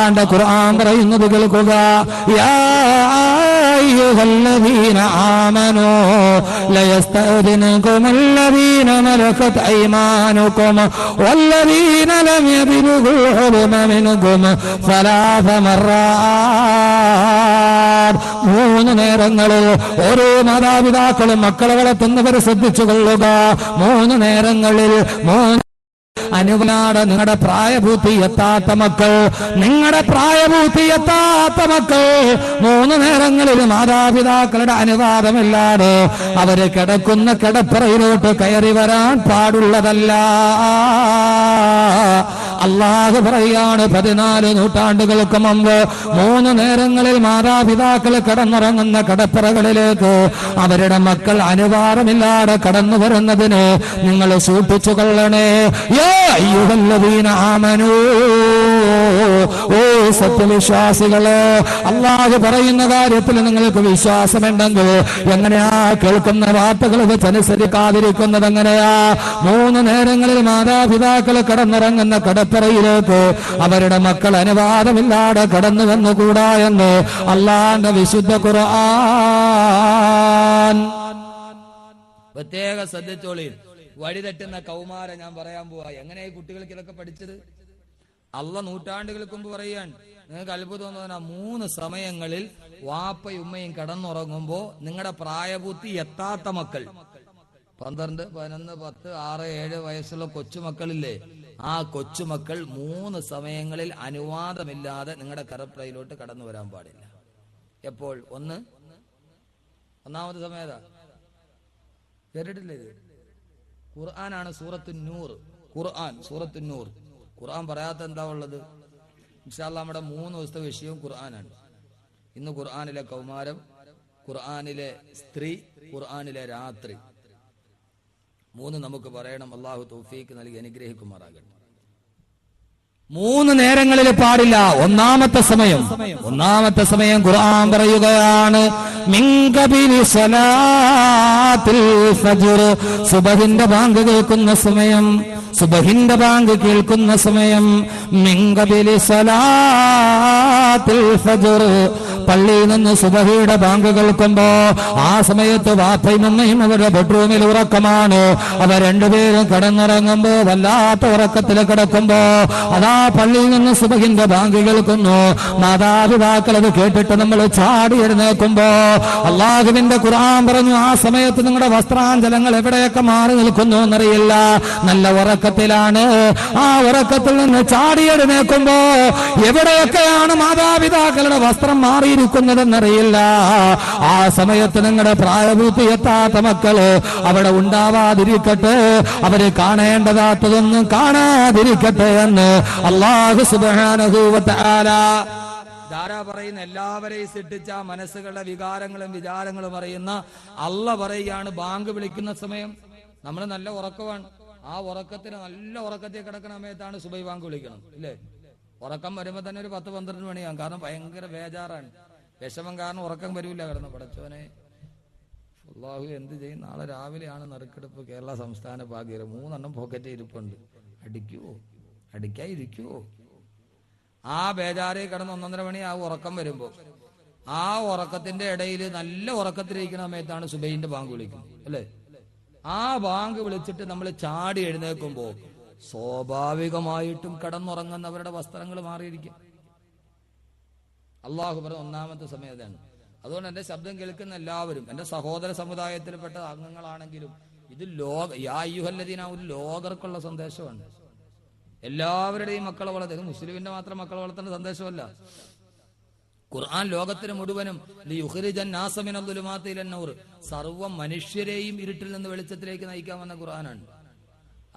അല്ലാഹുവിന്റെ ഖുർആൻ പറയുന്നത് കേൾക്കുക. യാ അയ്യുഹല്ലദീന ആമനൂ ലയസ്തഅദിനുകുമുല്ലദീന മലകത് അയ്മാനുകും വല്ലദീന ലം യബ്ലുഗുൽ ഹുൽമ മിൻകും സലാസ മർറാത്ത്. 3 നേരങ്ങളിൽ ഓരോ മാതാപിതാക്കളും മക്കളെ വളർത്തുന്നവർ ശ്രദ്ധിച്ചു കൊള്ളുക. 3 നേരങ്ങളിൽ അനുവനാട് നിങ്ങളുടെ പ്രായപൂർത്തി എത്താത്ത മക്കൾ, നിങ്ങളുടെ പ്രായപൂർത്തി എത്താത്ത മക്കൾ 3 നേരങ്ങളിൽ മാതാപിതാക്കളുടെ അനുവാദമില്ലാതെ അവര് കിടക്കുന്ന കിടപ്പറയിലോട്ട് കയറി വരാൻ പാടുള്ളതല്ല. അല്ലാഹു പറയാണ് 14 നൂറ്റാണ്ടുകൾക്ക് മുമ്പ് 3 നേരങ്ങളിൽ മാതാപിതാക്കൾ കിടന്നുറങ്ങുന്ന കിടപ്പറകളിലേക്ക് അവരുടെ മക്കൾ അനുവാദമില്ലാതെ കടന്നു വരുന്നതിന് നിങ്ങൾ സൂക്ഷിച്ചു കൊള്ളണേ. യാ അയ്യുഹല്ലദീന ആമനൂ, ഓ സത്യവിശ്വാസികളെ, അല്ലാഹു പറയുന്ന കാര്യത്തിൽ നിങ്ങൾക്ക് വിശ്വാസമുണ്ടെങ്കിൽ എങ്ങനെയാ കേൾക്കുന്ന വാർത്തകൾ വെച്ചനുസരിക്കാതിരിക്കുന്നത്? എങ്ങനെയാ? 3 നേരങ്ങളിൽ മാതാപിതാക്കൾ കടന്നിറങ്ങുന്ന കടപ്പറയിലേക്ക് അവരുടെ മക്കൾ അനുവാദമില്ലാതെ കടന്നു വന്നുകൂടാ എന്ന് അല്ലാഹുവിന്റെ വിശുദ്ധ ഖുർആൻ. പ്രത്യേക ശ്രദ്ധിച്ചോളി. വഴിതെറ്റുന്ന കൗമാരം ഞാൻ പറയാൻ പോവാ. എങ്ങനെ ഈ കുട്ടികൾക്ക് ഇതൊക്കെ പഠിച്ചത്? അള്ളാഹ് നൂറ്റാണ്ടുകൾക്ക് മുമ്പ് പറയാൻ നിങ്ങൾക്ക് അത്ഭുതം തോന്നാ. 3 സമയങ്ങളിൽ വാപ്പയും ഉമ്മയും കടന്നുറങ്ങുമ്പോ നിങ്ങളുടെ പ്രായപൂർത്തി എത്താത്ത മക്കൾ, 12, 11, 10, 6, 7 വയസ്സുള്ള കൊച്ചുമക്കളില്ലേ, ആ കൊച്ചുമക്കൾ 3 സമയങ്ങളിൽ അനുവാദമില്ലാതെ നിങ്ങളുടെ കടപ്പറയിലോട്ട് കടന്നു വരാൻ പാടില്ല. എപ്പോൾ? ഒന്നാമത്തെ സമയത കേട്ടിട്ടില്ലേ? ഇത് ഖുർആനാണ്. സൂറത്തുന്നൂർ. ഖുർആൻ സൂറത്തുന്നൂർ. ഖുർആൻ പറയാത്ത എന്താ ഉള്ളത്? ഇൻഷാ അല്ലാഹ് നമ്മുടെ 3 ദിവസത്തെ വിഷയവും ഖുർആനാണ്. ഇന്ന് ഖുർആനിലെ കൗമാരം, ഖുർആനിലെ സ്ത്രീ, ഖുർആനിലെ രാത്രി, 3 നമുക്ക് പറയണം. അല്ലാഹു തൗഫീഖ് നൽകി അനുഗ്രഹിക്കുമാറാകട്ടെ. 3 നേരങ്ങളിൽ പാടില്ല. ഒന്നാമത്തെ സമയം ഖുർആൻ പറയുകയാണ്, മിൻ ഖബിലി സ്വലാത്തിൽ ഫജ്ർ, സുബഹിന്റെ ബാങ്ക് കേൾക്കുന്ന സമയം, സുബഹിന്റെ ബാങ്ക് കേൾക്കുന്ന സമയം. മിൻ ഖബിലി സ്വലാത്തിൽ ഫജ്ർ, പള്ളിയിൽ നിന്ന് സുബഹിയുടെ ബാങ്ക് കേൾക്കുമ്പോ ആ സമയത്ത് വാപ്പയും ഉമ്മയും അവരുടെ ബെഡ്റൂമിൽ ഉറക്കമാണ്. അവർ രണ്ടുപേരും കിടന്നുറങ്ങുമ്പോ വല്ലാത്ത ഉറക്കത്തിൽ കിടക്കുമ്പോ അതാ പള്ളിയിൽ നിന്ന് സുബഹിന്റെ ബാങ്ക് കേൾക്കുന്നു. മാതാപിതാക്കൾ അത് കേട്ടിട്ട് നമ്മൾ ചാടി എഴുന്നേൽക്കുമ്പോ അല്ലാഹുവിന്റെ ഖുർആൻ പറഞ്ഞു, ആ സമയത്ത് നിങ്ങളുടെ വസ്ത്രാഞ്ചലങ്ങൾ എവിടെയൊക്കെ മാറി നിൽക്കുന്നു എന്നറിയില്ല. നല്ല ഉറക്കത്തിലാണ്. ആ ഉറക്കത്തിൽ നിന്ന് ചാടി എഴുന്നേൽക്കുമ്പോ എവിടെയൊക്കെയാണ് മാതാപിതാക്കളുടെ വസ്ത്രം മാറിയിരിക്കുന്നതെന്നറിയില്ല. ആ സമയത്ത് നിങ്ങളുടെ പ്രായപൂർത്തി എത്താത്ത മക്കള് അവിടെ ഉണ്ടാവാതിരിക്കട്ടെ, അവര് കാണേണ്ടതാത്തതൊന്നും കാണാതിരിക്കട്ടെ എന്ന് അല്ലാഹു സുബ്ഹാനഹു വ തആല ധാരാ പറയുന്ന എല്ലാവരെയും സൃഷ്ടിച്ച മനസ്സുകളുടെ വികാരങ്ങളും വിചാരങ്ങളും അറിയുന്ന അല്ലാഹ് പറയുകയാണ്, ബാങ്ക് വിളിക്കുന്ന സമയം നമ്മൾ നല്ല ഉറക്കമാണ്. ആ ഉറക്കത്തിന് നല്ല ഉറക്കത്തിൽ കിടക്കുന്ന സമയത്താണ് സുബഹി ബാങ്ക് വിളിക്കണം, ഇല്ലേ? ഉറക്കം വരുമ്പോ തന്നെ ഒരു 10-12 മണിയാകും. കാരണം ഭയങ്കര ബേജാറാണ്, വിഷമം കാരണം ഉറക്കം വരൂല. കിടന്ന് പടച്ചവനെ അല്ലാഹു എന്ത് ചെയ്യും? നാളെ രാവിലെയാണ് നറുക്കെടുപ്പ്. കേരള സംസ്ഥാന ഭാഗ്യം 3 പോക്കറ്റ് ഇരിപ്പുണ്ട്. അടിക്കുവോ? അടിക്കാതിരിക്കുവോ? ആ ബേജാറിൽ കിടന്ന് 1-1.5 മണി ആ ഉറക്കം വരുമ്പോ ആ ഉറക്കത്തിന്റെ ഇടയിൽ നല്ല ഉറക്കത്തിലിരിക്കുന്ന സമയത്താണ് സുബഹിന്റെ ബാങ്ക് വിളിക്കുന്നത്, അല്ലേ? ആ ബാങ്ക് വിളിച്ചിട്ട് നമ്മൾ ചാടി എഴുന്നേൽക്കുമ്പോ സ്വാഭാവികമായിട്ടും കിടന്നുറങ്ങുന്നവരുടെ വസ്ത്രങ്ങൾ മാറിയിരിക്കും. അള്ളാഹു പറഞ്ഞ ഒന്നാമത്തെ സമയത്താണ്. അതുകൊണ്ട് എന്റെ ശബ്ദം കേൾക്കുന്ന എല്ലാവരും, എന്റെ സഹോദര സമുദായത്തിൽപ്പെട്ട അംഗങ്ങളാണെങ്കിലും, ഇത് യാ അയ്യുഹല്ലദീന ഒരു ലോകർക്കുള്ള സന്ദേശമാണ്. എല്ലാവരുടെയും മക്കളെ വളർത്തുക, മുസ്ലിമിന്റെ മാത്രം മക്കളെ വളർത്തേണ്ട സന്ദേശമല്ല. ഖുർആൻ ലോകത്തിന് മുഴുവനും സർവ്വ മനുഷ്യരെയും ഇരുട്ടിൽ നിന്ന് വെളിച്ചത്തിലേക്ക് നയിക്കാമെന്ന ഖുർആനാണ്.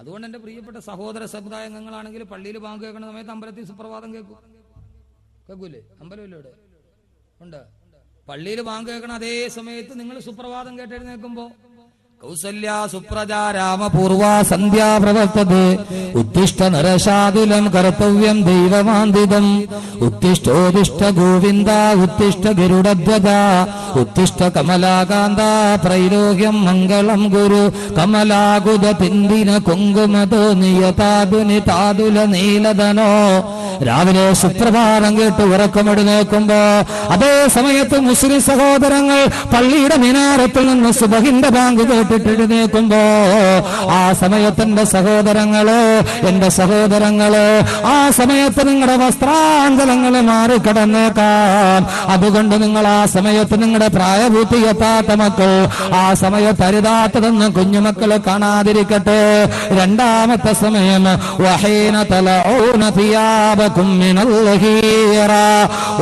അതുകൊണ്ട് എന്റെ പ്രിയപ്പെട്ട സഹോദര സമുദായ അംഗങ്ങളാണെങ്കിൽ പള്ളിയിൽ ബാങ്ക് കേൾക്കുന്ന സമയത്ത് അമ്പലത്തിൽ സുപ്രഭാതം കേൾക്കൂലേ? അമ്പലമില്ല ഇവിടെ ഉണ്ട്. പള്ളിയിൽ ബാങ്ക് കേൾക്കണ അതേ സമയത്ത് നിങ്ങൾ സുപ്രഭാതം കേട്ടെഴുന്നേൽക്കുമ്പോ കൗസല്യ സുപ്രജാ രാമപൂർവ സന്ധ്യാ പ്രവർത്തതേ ഉത്തിഷ്ഠ നരശാതുലം കർത്തവ്യം ദൈവമാന്തിതം ഉത്തിഷ്ഠോദിഷ്ഠ ഗോവിന്ദ ഉത്തിഷ്ഠ ഗരുഡധ്വജ ഉത്തിഷ്ഠ കമലാകാന്ത ത്രൈലോക്യം മംഗളം ഗുരു കമലാകുത പിന്ദിന കുങ്കുമതോ നിയതാതുനി താതുല നീലധനോ രാവിലെ സുപ്രഭാതം കേട്ട് ഉറക്കമെടുന്നേക്കുമ്പോ അതേ സമയത്ത് മുസ്ലിം സഹോദരങ്ങൾ പള്ളിയുടെ മിനാരത്തിൽ നിന്ന് സുബഹിന്റെ ബാങ്ക് കേട്ടിട്ട് എഴുന്നേക്കുമ്പോ ആ സമയത്ത് എന്റെ സഹോദരങ്ങള് ആ സമയത്ത് നിങ്ങളുടെ വസ്ത്രാന്തരങ്ങൾ മാറിക്കിടന്നേക്കാം. അതുകൊണ്ട് നിങ്ങൾ ആ സമയത്ത് നിങ്ങളുടെ പ്രായപൂർത്തി എത്താത്ത മക്കൾ ആ സമയത്ത് അരുതാത്തതെന്ന് കുഞ്ഞുമക്കള് കാണാതിരിക്കട്ടെ. രണ്ടാമത്തെ സമയം വഹീന തലഊന സിയാബകും മിനൽ ഹീറ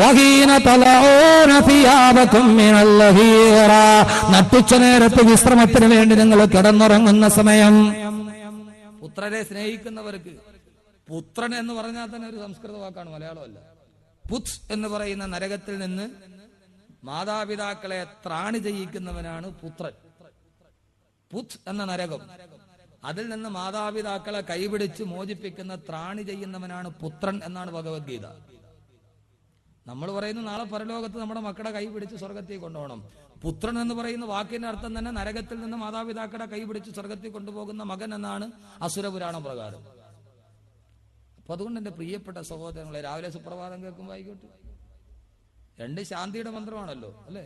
വഹീന തലഊന സിയാബകും മിനൽ ഹീറ. നട്ടുച്ച നേരത്ത് വിശ്രമത്തിന് വേണ്ടി നിങ്ങൾ കിടന്നുറങ്ങുന്ന സമയം. പുത്രരെ സ്നേഹിക്കുന്നവർക്ക് പുത്രൻ എന്ന് പറഞ്ഞാൽ തന്നെ ഒരു സംസ്കൃത വാക്കാണ്, മലയാളമല്ല. പുത് എന്ന് പറയുന്ന നരകത്തിൽ നിന്ന് മാതാപിതാക്കളെ ത്രാണി ചെയ്യിക്കുന്നവനാണ് പുത്രൻ. പുത് എന്ന നരകം, അതിൽ നിന്ന് മാതാപിതാക്കളെ കൈപിടിച്ച് മോചിപ്പിക്കുന്ന ത്രാണി ചെയ്യുന്നവനാണ് പുത്രൻ എന്നാണ് ഭഗവത്ഗീത. നമ്മൾ പറയുന്നു നാളെ പരലോകത്ത് നമ്മുടെ മക്കളുടെ കൈ പിടിച്ച് സ്വർഗത്തിൽ കൊണ്ടുപോകണം. പുത്രൻ എന്ന് പറയുന്ന വാക്കിന്റെ അർത്ഥം തന്നെ നരകത്തിൽ നിന്ന് മാതാപിതാക്കളുടെ കൈ പിടിച്ച് സ്വർഗത്തിൽ കൊണ്ടുപോകുന്ന മകൻ എന്നാണ് അസുരപുരാണ പ്രകാരം. അപ്പൊ അതുകൊണ്ട് എന്റെ പ്രിയപ്പെട്ട സഹോദരങ്ങളെ, രാവിലെ സുപ്രഭാതം കേൾക്കുമ്പോൾ ആയിക്കോട്ടെ, രണ്ട് ശാന്തിയുടെ മന്ത്രമാണല്ലോ അല്ലെ?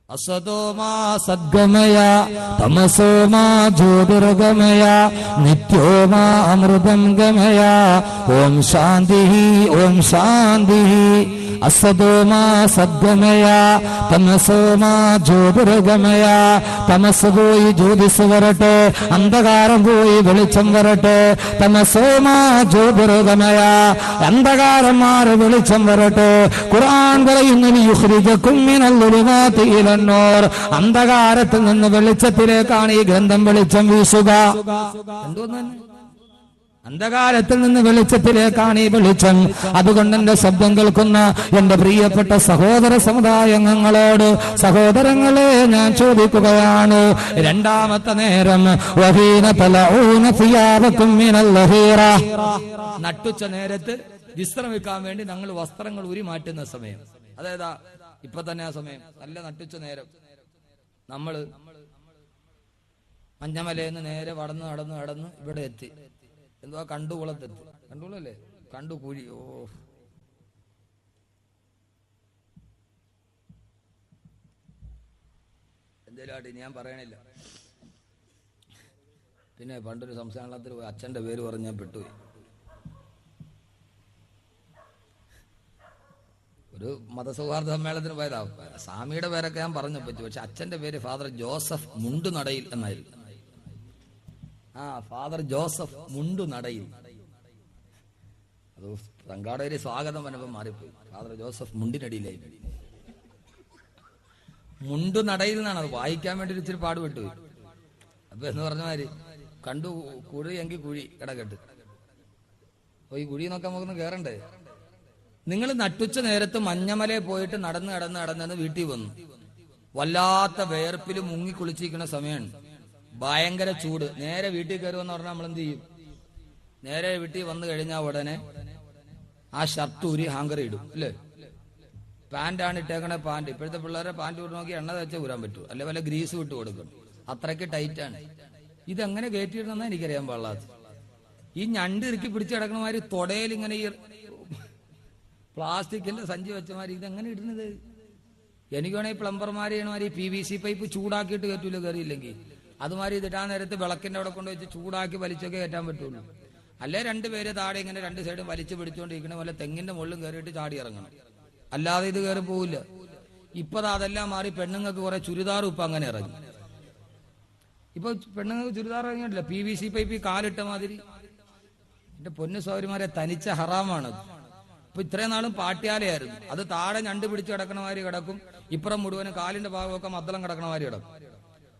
അസതോമാ സദ്ഗമയ തമസോമാ ജ്യോതിർഗമയ നിത്യോമാ അമൃതം ഗമയ ഓം ശാന്തി ഓം ശാന്തി. അസതോമാ സദ്ഗമയ തമസോമാ ജ്യോതിർഗമയ. തമസ് പോയി ജ്യോതിസ് വരട്ടെ, അന്ധകാരം പോയി വെളിച്ചം വരട്ടെ. തമസോമാ ജ്യോതിർഗമയ, അന്ധകാരം മാറി വെളിച്ചം വരട്ടെ. ഖുർആൻ പറയുന്നു യുഖ്രിജകും മിനൽ ളുലുമാതി ഇലന്നൂർ. അന്ധകാരത്തിൽ നിന്ന് വെളിച്ചത്തിലേക്കാണ് ഈ ഗ്രന്ഥം വെളിച്ചം വീശുക. എന്തോന്ന്? അന്ധകാരത്തിൽ നിന്ന് വെളിച്ചത്തിലേക്കാണ് ഈ വെളിച്ചം. അതുകൊണ്ട് എന്റെ ശബ്ദം കേൾക്കുന്ന എന്റെ പ്രിയപ്പെട്ട സഹോദര സമുദായങ്ങളോട്, സഹോദരങ്ങളെ ഞാൻ ചോദിക്കുകയാണ്, രണ്ടാമത്തെ നേരം നട്ടുച്ച നേരത്ത് വിശ്രമിക്കാൻ വേണ്ടി ഞങ്ങൾ വസ്ത്രങ്ങൾ ഉരി മാറ്റുന്ന സമയം. അതായത് ഇപ്പൊ തന്നെ ആ സമയം, നല്ല നട്ടുച്ച നേരം. നമ്മള് മഞ്ഞമലയെന്ന് നേരെ നടന്ന് ഇവിടെ എത്തി. എന്തുവാ, കണ്ടുകുളത്തെത്തി. കണ്ടുകുളല്ലേ? കണ്ടുകുഴി. ഓ, എന്തേലും ആട്ടെ, ഞാൻ പറയണില്ല. പിന്നെ പണ്ടൊരു സംസ്ഥാനത്തിൽ പോയി അച്ഛന്റെ പേര് പറഞ്ഞാൽ പെട്ടുപോയി. ഒരു മതസൗഹാർദ്ദ സമ്മേളനത്തിന് പോയതാ. സ്വാമിയുടെ പേരൊക്കെ ഞാൻ പറഞ്ഞു പറ്റും, പക്ഷെ അച്ഛന്റെ പേര് ഫാദർ ജോസഫ് മുണ്ടുനടയിൽ എന്നായിരുന്നു. Father Joseph Mundunadayil. അത് സംഘാടകര് സ്വാഗതം വന്നപ്പോൾ മാറിപ്പോയി, ഫാദർ ജോസഫ് മുണ്ടിനടിയിലായി. മുണ്ടുനടയിൽ നിന്നാണ്, അത് വായിക്കാൻ വേണ്ടി ഇച്ചിരി പാടുപെട്ടു. അപ്പൊ എന്ന് പറഞ്ഞ മാതിരി കണ്ടു കുഴി എങ്കിൽ കുഴി കിടക്കട്ട്. അപ്പൊ ഈ കുഴി നോക്കാൻ നമുക്കൊന്ന് കേറണ്ടേ? നിങ്ങൾ നട്ടുച്ച നേരത്ത് മഞ്ഞമലയിൽ പോയിട്ട് നടന്ന് വീട്ടിൽ വന്നു. വല്ലാത്ത വേർപ്പിൽ മുങ്ങി കുളിച്ചിരിക്കുന്ന സമയമാണ്. ഭയങ്കര ചൂട്. നേരെ വീട്ടിൽ കയറുമെന്ന് പറഞ്ഞാൽ നമ്മൾ എന്ത് ചെയ്യും? നേരെ വീട്ടിൽ വന്നു കഴിഞ്ഞാൽ ഉടനെ ആ ഷർട്ട് ഊരി ഹാങ്കർ ഇടും അല്ലേ? പാന്റാണ് ഇട്ടേക്കണേ, പാന്റ്. ഇപ്പോഴത്തെ പിള്ളേരെ പാന്റ് വിട്ട് നോക്കി എണ്ണ തേച്ചാൽ ഊരാൻ പറ്റൂ, അല്ലെ വല്ല ഗ്രീസ് വിട്ട് കൊടുക്കണം. അത്രയ്ക്ക് ടൈറ്റാണ്. ഇതെങ്ങനെ കയറ്റിയിടണമെന്നാ എനിക്കറിയാൻ പാടില്ലാത്ത. ഈ ഞണ്ട് ഇറുക്കി പിടിച്ച് കിടക്കണ മാതിരി തൊടയിൽ ഇങ്ങനെ ഈ പ്ലാസ്റ്റിക്കിന്റെ സഞ്ചി വെച്ച മാതിരി ഇതെങ്ങനെ ഇടുന്നത്? എനിക്ക് വേണമെങ്കിൽ പ്ലംബർമാര് ചെയ്യണമാതിരി PVC പൈപ്പ് ചൂടാക്കിയിട്ട് കയറ്റൂല കയറിയില്ലെങ്കിൽ. അതുമാതിരി ഇതിട്ടാൻ നേരത്ത് വിളക്കിന്റെ അവിടെ കൊണ്ട് വെച്ച് ചൂടാക്കി വലിച്ചൊക്കെ കയറ്റാൻ പറ്റുള്ളൂ. അല്ലെ രണ്ടുപേര് താഴെ ഇങ്ങനെ രണ്ട് സൈഡും വലിച്ചു പിടിച്ചുകൊണ്ടിരിക്കണ പോലെ തെങ്ങിന്റെ മുകളിലും കയറിയിട്ട് ചാടി ഇറങ്ങണം, അല്ലാതെ ഇത് കയറി പോവില്ല. ഇപ്പൊ അതെല്ലാം മാറി പെണ്ണുങ്ങൾക്ക് കുറെ ചുരിദാറും ഇപ്പൊ അങ്ങനെ ഇറങ്ങി. ഇപ്പൊ പെണ്ണുങ്ങൾക്ക് ചുരിദാർ ഇറങ്ങിയിട്ടില്ല, PVC പൈപ്പ് കാലിട്ട മാതിരി. എന്റെ പൊന്നു സൗകര്യമാരെ, തനിച്ച ഹറാമാണ്. ഇപ്പൊ ഇത്രയും നാളും പാട്യാലയായിരുന്നു. അത് താഴെ ഞണ്ട് പിടിച്ച് കിടക്കണ മാതിരി കിടക്കും, ഇപ്പുറം മുഴുവനും കാലിന്റെ ഭാഗമൊക്കെ മദ്ദളം കിടക്കണ മാതിരി കിടക്കും.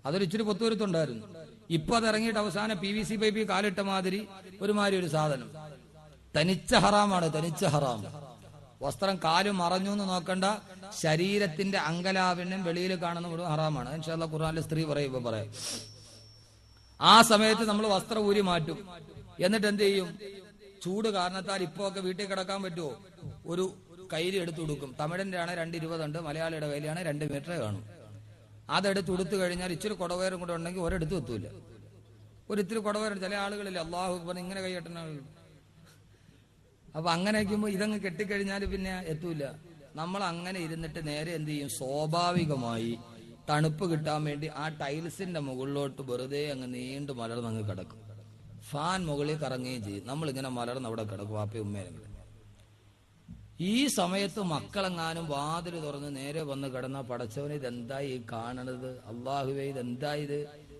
അതൊരു ഇച്ചിരി പൊത്തുവരുത്തുണ്ടായിരുന്നു. ഇപ്പൊ അത് ഇറങ്ങിയിട്ട് അവസാനം PVC പൈപ്പ് കാലിട്ട മാതിരി ഒരു സാധനം. തനിച്ച ഹറാമാണ്, തനിച്ച ഹറാം. വസ്ത്രം കാലും മറഞ്ഞു എന്ന് നോക്കണ്ട, ശരീരത്തിന്റെ അങ്കലാവിനും വെളിയിൽ കാണുന്ന മുഴുവൻ ഹറാമാണ്. ഇൻഷാ അല്ലാഹ് ഖുർആനിലെ സ്ത്രീ പറയുമ്പോ പറയാം. ആ സമയത്ത് നമ്മൾ വസ്ത്രം ഊരി മാറ്റും. എന്നിട്ട് എന്ത് ചെയ്യും? ചൂട് കാരണത്താൽ ഇപ്പൊ ഒക്കെ വീട്ടിൽ കിടക്കാൻ പറ്റുമോ? ഒരു കയ്യിൽ എടുത്തു കൊടുക്കും. തമിഴിന്റെ ആണ് 2.20 ഉണ്ട്, മലയാളിയുടെ കയ്യിലാണ് 2 മീറ്റർ കാണും. അതെടുത്ത് ഉടുത്തു കഴിഞ്ഞാൽ ഇച്ചിരി കുടവേറും കൂടെ ഉണ്ടെങ്കിൽ ഒരിടത്ത് എത്തൂല. ഒരിത്തിരി കുടവേറും ചില ആളുകളില്ല, അല്ലാഹു അക്ബർ ഇങ്ങനെ കൈയ്യട്ടണ. അപ്പൊ അങ്ങനെ വയ്ക്കുമ്പോൾ ഇതങ്ങ് കെട്ടിക്കഴിഞ്ഞാൽ പിന്നെ എത്തൂല. നമ്മൾ അങ്ങനെ ഇരുന്നിട്ട് നേരെ എന്ത് ചെയ്യും, സ്വാഭാവികമായി തണുപ്പ് കിട്ടാൻ വേണ്ടി ആ ടൈൽസിന്റെ മുകളിലോട്ട് വെറുതെ അങ്ങ് നീണ്ടു മലർന്നങ്ങ് കിടക്കും. ഫാൻ മുകളിൽ കറങ്ങുകയും ചെയ്യും. നമ്മളിങ്ങനെ മലർന്ന് അവിടെ കിടക്കും, വാപ്പയും ഉമ്മയും. ഈ സമയത്ത് മക്കളെങ്ങാനും വാതിൽ തുറന്ന് നേരെ വന്ന് കിടന്ന, പടച്ചവന് ഇതെന്തായി കാണണത്, അള്ളാഹുവേ ഇതെന്തായത്,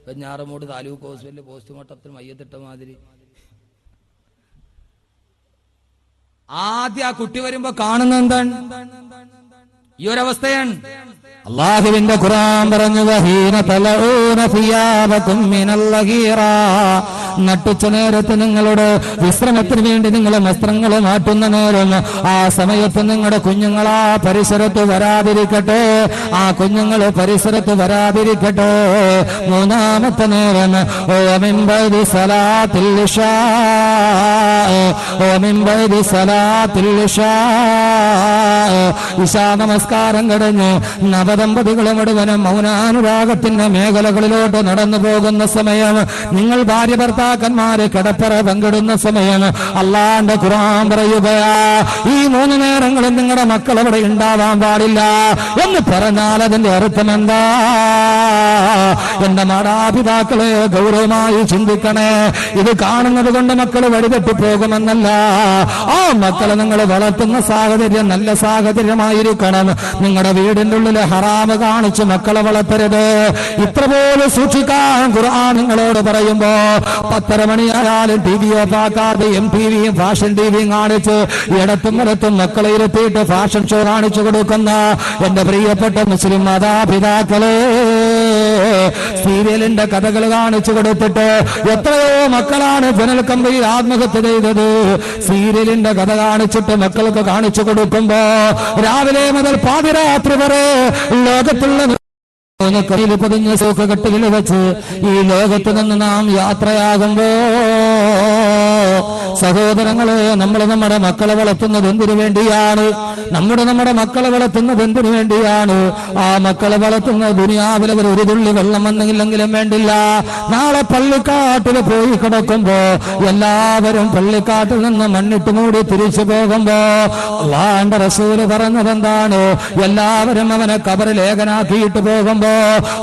വെഞ്ഞാറമൂട് താലൂക്ക് ഹോസ്പിറ്റലിൽ പോസ്റ്റ്മോർട്ടത്തിന് മയ്യത്തിട്ട മാതിരി. ആദ്യം ആ കുട്ടി വരുമ്പോ കാണുന്ന എന്താണ്? ഈ ഒരവസ്ഥയാണ്. അള്ളാഹുവിന്റെ ഖുർആൻ പറഞ്ഞു, വഹീന തലഊന ഫിയാബകും മിനൽ ലഗീറ, നട്ടുച്ച നേരത്ത് നിങ്ങളുടെ വിശ്രമത്തിന് വേണ്ടി നിങ്ങൾ വസ്ത്രങ്ങൾ മാറ്റുന്ന നേരം ആ സമയത്ത് നിങ്ങളുടെ കുഞ്ഞുങ്ങൾ ആ പരിസരത്ത് വരാതിരിക്കട്ടെ, ആ കുഞ്ഞുങ്ങൾ പരിസരത്ത് വരാതിരിക്കട്ടെ. മൂന്നാമത്തെ നേരം മിൻ ബഅദി സലാത്തിൽ ഇശാ, മിൻ ബഅദി സലാത്തിൽ ഇശാ, ഇശാ നമസ്കാരം കഴിഞ്ഞ് നവദമ്പതികൾ മുഴുവനും മൗനാനുരാഗത്തിന്റെ മേഖലകളിലോട്ട് നടന്നു പോകുന്ന സമയം, നിങ്ങൾ ഭാര്യ ഭർത്താക്കന്മാരെ കിടപ്പറ പങ്കിടുന്ന സമയം, അള്ളാന്റെ ഖുർആൻ പറയുകയാ, ഈ 3 നേരങ്ങളും നിങ്ങളുടെ മക്കൾ അവിടെ ഉണ്ടാവാൻ പാടില്ല എന്ന് പറഞ്ഞാൽ അതിന്റെ അർത്ഥം എന്താ? എന്റെ മാതാപിതാക്കളെ ഗൗരവമായി ചിന്തിക്കണേ. ഇത് കാണുന്നത് കൊണ്ട് മക്കൾ വഴിതെറ്റി പോകുമെന്നല്ല. ആ മക്കളെ നിങ്ങൾ വളർത്തുന്ന സാഹചര്യം നല്ല സാഹചര്യമായിരിക്കണം. നിങ്ങളുടെ വീടിന്റെ ഉള്ളിൽ ഹറാമ് കാണിച്ച് മക്കളെ വളർത്തരുത്. ഇത്ര പോലും സൂക്ഷിക്കാൻ ഖുർആൻ നിങ്ങളോട് പറയുമ്പോ 10:30 മണിയായാലും ടി വി ഓഫാക്കാതെ MTV യും ഫാഷൻ ടിവിയും കാണിച്ച് ഇടത്തും വലത്തും മക്കളെ ഇരുത്തിയിട്ട് ഫാഷൻ ഷോ കാണിച്ചു കൊടുക്കുന്ന എന്റെ പ്രിയപ്പെട്ട മുസ്ലിം മാതാപിതാക്കളെ, സീരിയലിന്റെ കഥകൾ കാണിച്ചു കൊടുത്തിട്ട് എത്രയോ മക്കളാണ് ജനൽക്കമ്പിയിൽ ആത്മഹത്യ ചെയ്തത്. സീരിയലിന്റെ കഥ കാണിച്ചിട്ട് മക്കൾക്ക് കാണിച്ചു കൊടുക്കുമ്പോ രാവിലെ മുതൽ പാതിരാത്രി വരെ ലോകത്തുള്ള കയ്യിൽ പൊതിഞ്ഞ സൂക്കകെട്ടിൽ വെച്ച് ഈ ലോകത്ത് നിന്ന് നാം യാത്രയാകുമ്പോ, സഹോദരങ്ങളെ, നമ്മൾ നമ്മുടെ മക്കളെ വളർത്തുന്നത് എന്തിനു വേണ്ടിയാണ്? നമ്മുടെ മക്കളെ വളർത്തുന്നത് എന്തിനു വേണ്ടിയാണ്? ആ മക്കളെ വളർത്തുന്ന ദുനിയാവിൽ അവർ ഒരു തുള്ളി വെള്ളം വന്നില്ലെങ്കിലും വേണ്ടില്ല. നാളെ പള്ളിക്കാട്ടിൽ പോയി കിടക്കുമ്പോ എല്ലാവരും പള്ളിക്കാട്ടിൽ നിന്ന് മണ്ണിട്ട് മൂടി തിരിച്ചു പോകുമ്പോ അല്ലാഹുവിന്റെ റസൂല് പറഞ്ഞത് എന്താണ്? എല്ലാവരും അവനെ ഖബറിലേഖനാക്കിയിട്ട് പോകുമ്പോ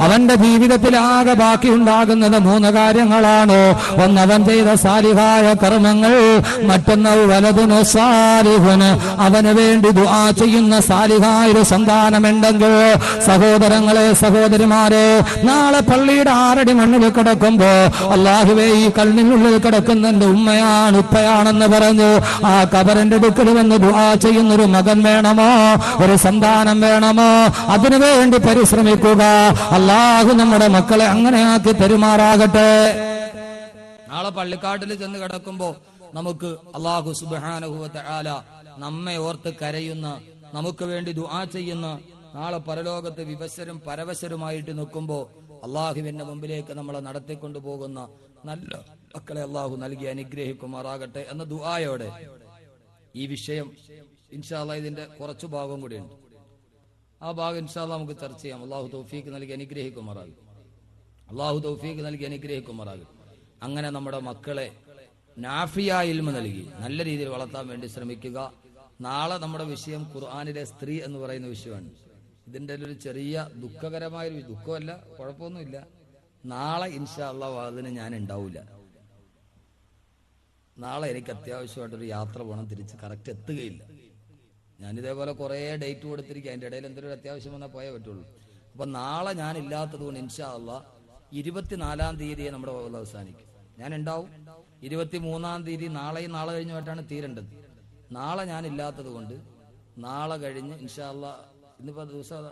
അവന്റെ ജീവിതത്തിൽ ആകെ ബാക്കിയുണ്ടാകുന്നത് 3 കാര്യങ്ങളാണ്. ഒന്ന്, അവൻ ചെയ്ത സാലിഹായ കർമ്മങ്ങൾ. മറ്റൊന്ന്, വലതുനു സാലിഹുന്, അവന് വേണ്ടി ദുആ ചെയ്യുന്ന സാലിഹായൊരു സന്താനമുണ്ടെങ്കിൽ. സഹോദരങ്ങളെ, സഹോദരിമാരെ, നാളെ പള്ളിയുടെ 6 അടി മണ്ണിൽ കിടക്കുമ്പോ അല്ലാഹുവേ, ഈ കണ്ണിനുള്ളിൽ കിടക്കുന്ന എന്റെ ഉമ്മയാണ് ഉപ്പയാണെന്ന് പറഞ്ഞു ആ ഖബറിന്റെ അടുക്കൽ വന്ന് ദുആ ചെയ്യുന്നൊരു മകൻ വേണമോ, ഒരു സന്താനം വേണമോ? അതിനുവേണ്ടി പരിശ്രമിക്കുക. അല്ലാഹു നമ്മുടെ മക്കളെ അങ്ങനെയാക്കി പെരുമാറാകട്ടെ. നാളെ പള്ളിക്കാട്ടിൽ ചെന്ന് കിടക്കുമ്പോ നമുക്ക് അല്ലാഹു സുബ്ഹാനഹു വ തആല നമ്മെ ഓർത്ത് കരയുന്ന, നമുക്ക് വേണ്ടി ദുആ ചെയ്യുന്ന, നാളെ പരലോകത്ത് വിവശരും പരവശരുമായിട്ട് നിൽക്കുമ്പോ അല്ലാഹുവിന്റെ മുമ്പിലേക്ക് നമ്മളെ നടത്തിക്കൊണ്ടു പോകുന്ന നല്ല മക്കളെ അല്ലാഹു നൽകി അനുഗ്രഹിക്കുമാറാകട്ടെ എന്ന ദുആയോടെ ഈ വിഷയം ഇൻഷാ അല്ലാഹ് ഇതിന്റെ കുറച്ചു ഭാഗം കൂടിയുണ്ട്. ആ ഭാഗം ഇൻഷാ അല്ലാഹ് നമുക്ക് ചർച്ച ചെയ്യാം. അല്ലാഹു തൗഫീഖ് നൽകി അനുഗ്രഹിക്കുമാറാകും. അല്ലാഹു തൗഫീഖ് നൽകി അനുഗ്രഹിക്കുമാറാകും. അങ്ങനെ നമ്മുടെ മക്കളെ നാഫിയ ഇൽമ നൽകി നല്ല രീതിയിൽ വളർത്താൻ വേണ്ടി ശ്രമിക്കുക. നാളെ നമ്മുടെ വിഷയം ഖുർആനിലെ സ്ത്രീ എന്ന് പറയുന്ന വിഷയമാണ്. ഇതിന്റെ ഒരു ചെറിയ ദുഃഖകരമായൊരു ദുഃഖമല്ല, കുഴപ്പമൊന്നുമില്ല. നാളെ ഇൻഷാ അല്ലാഹ് അതിന് ഞാൻ ഉണ്ടാവില്ല. നാളെ എനിക്ക് അത്യാവശ്യമായിട്ടൊരു യാത്ര പോകണം, തിരിച്ച് കറക്റ്റ് എത്തുകയില്ല. ഞാനിതേപോലെ കുറേ ഡേറ്റ് കൊടുത്തിരിക്കുക, അതിൻ്റെ ഇടയിൽ എന്തെങ്കിലും അത്യാവശ്യം വന്നാൽ പോയേ പറ്റുള്ളൂ. അപ്പം നാളെ ഞാൻ ഇല്ലാത്തത് കൊണ്ട് ഇൻഷാ അല്ലാഹ് 24-ാം തീയതിയെ നമ്മുടെ അവസാനിക്കും. ഞാൻ ഉണ്ടാവും 23-ാം തീയതി, നാളെയും നാളെ കഴിഞ്ഞുമായിട്ടാണ് തീരേണ്ടത്. നാളെ ഞാൻ ഇല്ലാത്തത് കൊണ്ട് നാളെ കഴിഞ്ഞ് ഇൻഷാ അല്ലാഹ് ഇന്നിപ്പോ ദിവസം